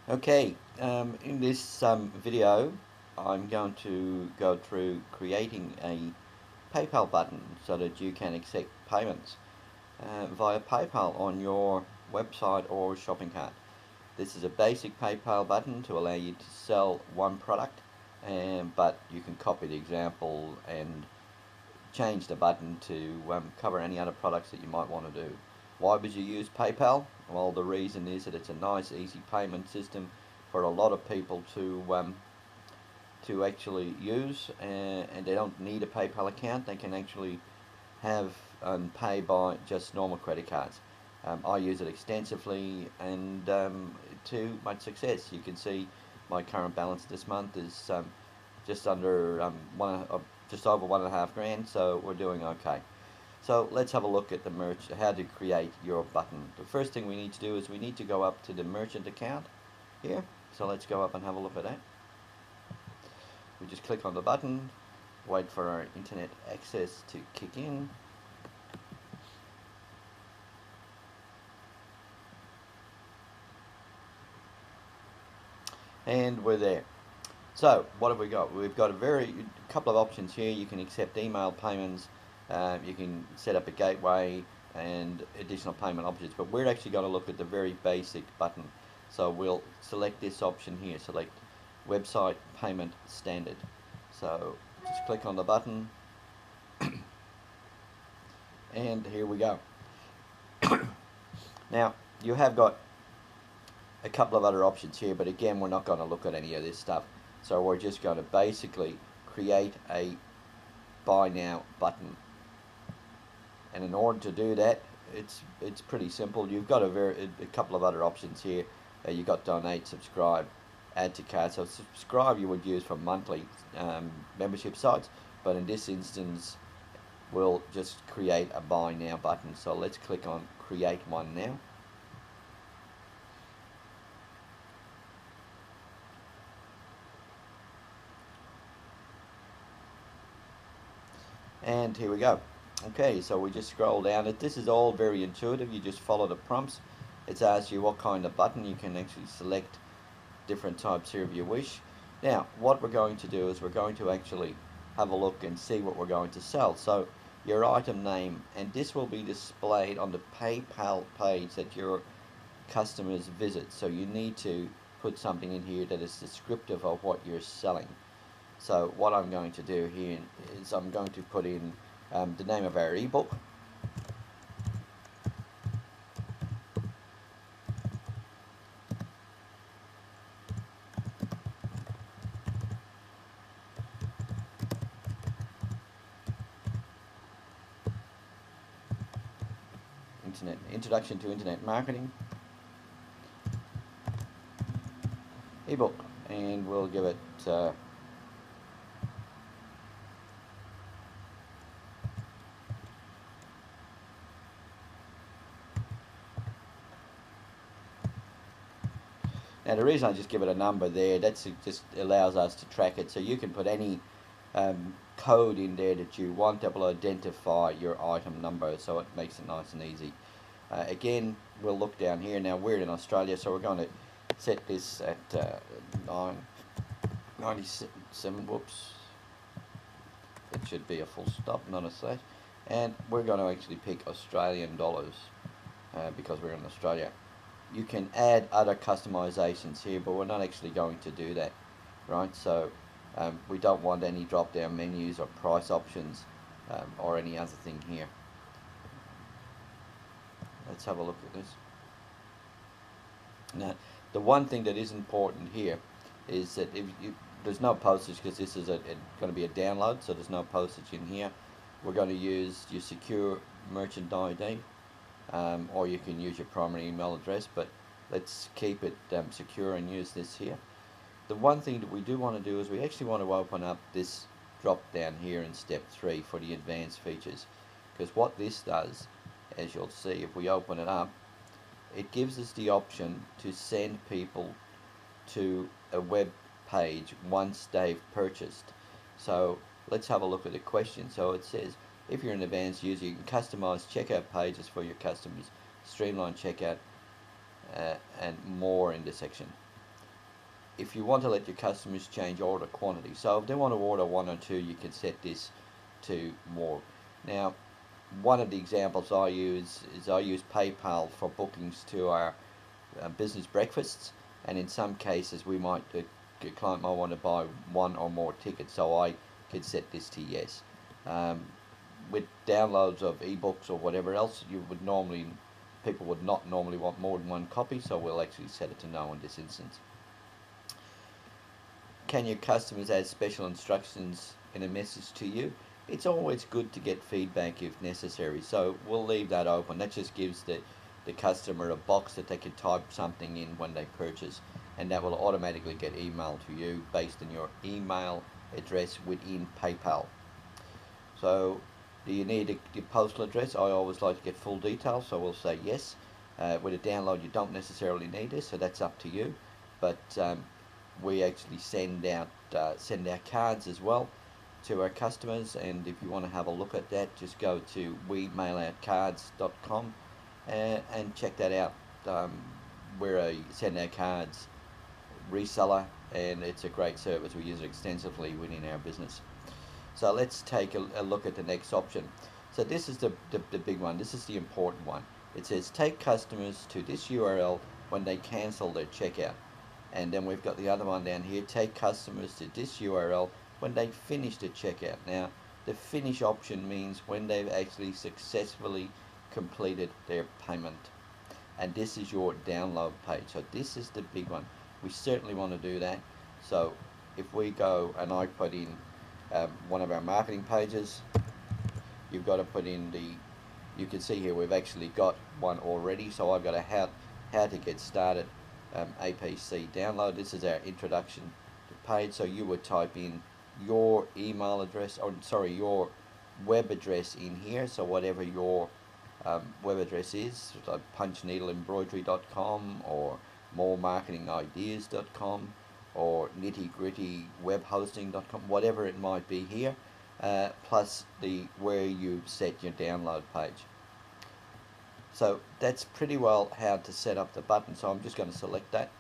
Okay, in this video, I'm going to go through creating a PayPal button so that you can accept payments via PayPal on your website or shopping cart. This is a basic PayPal button to allow you to sell one product, but you can copy the example and change the button to cover any other products that you might want to do. Why would you use PayPal? Well, the reason is that it's a nice, easy payment system for a lot of people to actually use, and they don't need a PayPal account. They can actually have and pay by just normal credit cards. I use it extensively, and to much success. You can see my current balance this month is just under just over 1.5 grand, so we're doing okay. So let's have a look at the how to create your button. The first thing we need to do is we need to go up to the merchant account here. So let's go up and have a look at that. We just click on the button, wait for our internet access to kick in. And we're there. So what have we got? We've got a couple of options here. You can accept email payments, you can set up a gateway and additional payment options, but we're actually going to look at the very basic button. So we'll select this option here, select website payment standard. So just click on the button and here we go. Now you have got a couple of other options here, but again, we're not going to look at any of this stuff. So we're just going to basically create a buy now button. And in order to do that, it's pretty simple. You've got a couple of other options here. You've got donate, subscribe, add to cart. So subscribe you would use for monthly membership sites, but in this instance, we'll just create a buy now button. So let's click on create one now. And here we go. Okay, so we just scroll down. This is all very intuitive. You just follow the prompts. It's asked you what kind of button. You can actually select different types here if you wish. Now, what we're going to do is we're going to actually have a look and see what we're going to sell. So your item name, and this will be displayed on the PayPal page that your customers visit. So you need to put something in here that is descriptive of what you're selling. So what I'm going to do here is I'm going to put in the name of our ebook. Introduction to Internet Marketing ebook, and we'll give it now the reason I just give it a number there, that's just allows us to track it, so you can put any code in there that you want that will identify your item number, so it makes it nice and easy. Again, we'll look down here. Now we're in Australia, so we're going to set this at 997. Whoops, it should be a full stop, not a slash. And we're going to actually pick Australian dollars because we're in Australia. You can add other customizations here, but we're not actually going to do that, right? So we don't want any drop down menus or price options or any other thing here. Let's have a look at this. Now, the one thing that is important here is that there's no postage because this is going to be a download, so there's no postage in here. We're going to use your secure merchant ID, or you can use your primary email address, but let's keep it secure and use this here. The one thing that we do want to do is we actually want to open up this drop down here in step 3 for the advanced features, because what this does, as you'll see if we open it up, it gives us the option to send people to a web page once they've purchased. So let's have a look at the question. So it says, if you're an advanced user, you can customize checkout pages for your customers, streamline checkout, and more in this section. if you want to let your customers change order quantity, so if they want to order 1 or 2, you can set this to more. Now, one of the examples I use is I use PayPal for bookings to our business breakfasts, and in some cases we might the client might want to buy 1 or more tickets, so I could set this to yes. With downloads of ebooks or whatever else, people would not normally want more than 1 copy, so we'll actually set it to no in this instance. Can your customers add special instructions in a message to you? It's always good to get feedback if necessary, so we'll leave that open. That just gives the customer a box that they can type something in when they purchase, and that will automatically get emailed to you based on your email address within PayPal. So, do you need your postal address? I always like to get full details, so we'll say yes. With a download, you don't necessarily need this, so that's up to you. But we actually send out cards as well to our customers, and if you want to have a look at that, just go to wemailOutCards.com and check that out. We're a Send Out Cards reseller, and it's a great service. We use it extensively within our business. So let's take a look at the next option. So this is the big one. This is the important one. It says take customers to this URL when they cancel their checkout. And then we've got the other one down here, take customers to this URL when they finish the checkout. Now, the finish option means when they've actually successfully completed their payment. And this is your download page. So this is the big one. We certainly want to do that. So if we go and I put in one of our marketing pages, you've got to put in you can see here we've actually got one already. So I've got a how to get started APC download. This is our introduction to page. So you would type in your email address, or sorry, your web address in here. So whatever your web address is, like punchneedleembroidery.com or moremarketingideas.com or nittygrittywebhosting.com, whatever it might be here, plus where you set your download page. So that's pretty well how to set up the button. So I'm just going to select that,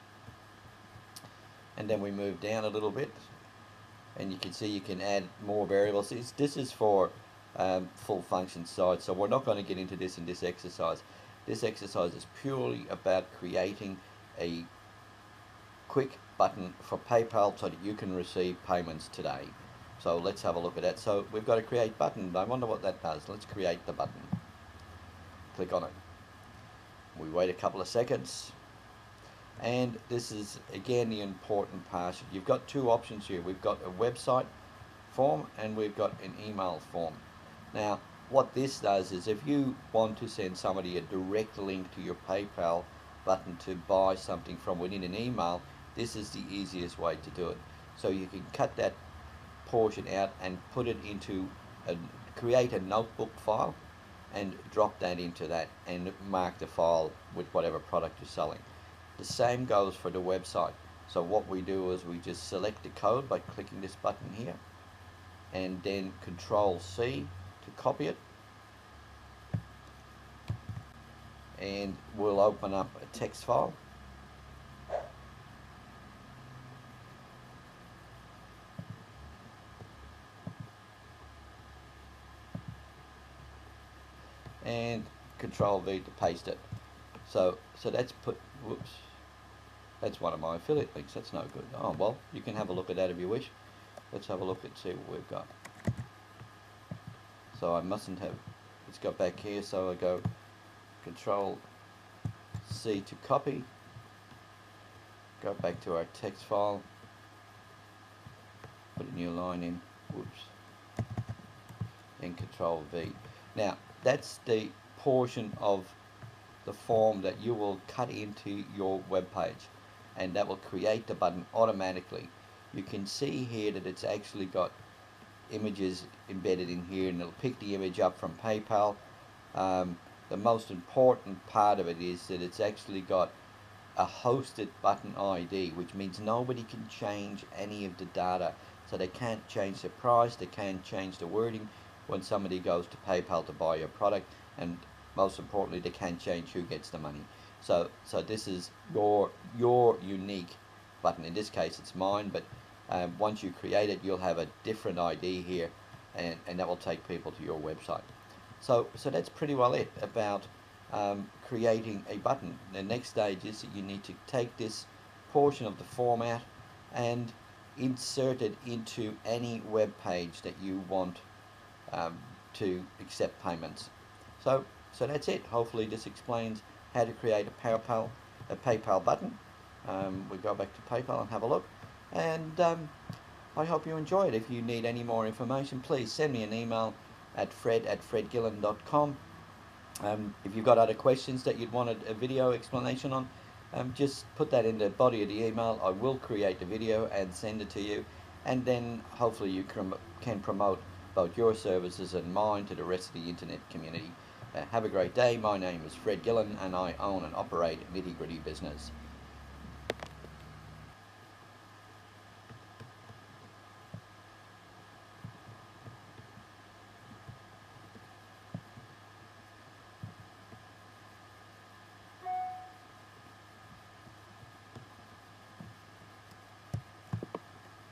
and then we move down a little bit, and you can see you can add more variables. This is for full function sites, so we're not going to get into this in this exercise. This exercise is purely about creating a quick button for PayPal so that you can receive payments today. So let's have a look at that. So we've got a create button. I wonder what that does. Let's create the button. Click on it. We wait a couple of seconds, and this is again the important part. You've got 2 options here. We've got a website form and we've got an email form. Now what this does is if you want to send somebody a direct link to your PayPal button to buy something from within an email, this is the easiest way to do it. So you can cut that portion out and put it into create a notebook file and drop that into that and mark the file with whatever product you're selling. The same goes for the website. So what we do is we just select the code by clicking this button here, and then Control C to copy it, and we'll open up a text file. And Control V to paste it. So that's that's one of my affiliate links. That's no good. Oh well, you can have a look at that if you wish. Let's have a look and see what we've got. So I mustn't have, it's got back here, so I go Control C to copy, go back to our text file, put a new line in, and Control V. Now that's the portion of the form that you will cut into your web page, and that will create the button automatically. You can see here that it's actually got images embedded in here, and it'll pick the image up from PayPal. The most important part of it is that it's actually got a hosted button ID, which means nobody can change any of the data. So they can't change the price, they can't change the wording when somebody goes to PayPal to buy your product, and most importantly, they can't change who gets the money. So this is your unique button. In this case it's mine, but once you create it, you'll have a different ID here, and that will take people to your website. So that's pretty well it about creating a button. The next stage is that you need to take this portion of the format and insert it into any web page that you want to accept payments. So that's it. Hopefully this explains how to create a PayPal button. We go back to PayPal and have a look, and I hope you enjoy it. If you need any more information, please send me an email at fred@fredgillen.com. If you've got other questions that you'd want a video explanation on, just put that in the body of the email. I will create the video and send it to you, and then hopefully you can promote both your services and mine to the rest of the internet community. Have a great day. My name is Fred Gillen, and I own and operate Nitty Gritty Business.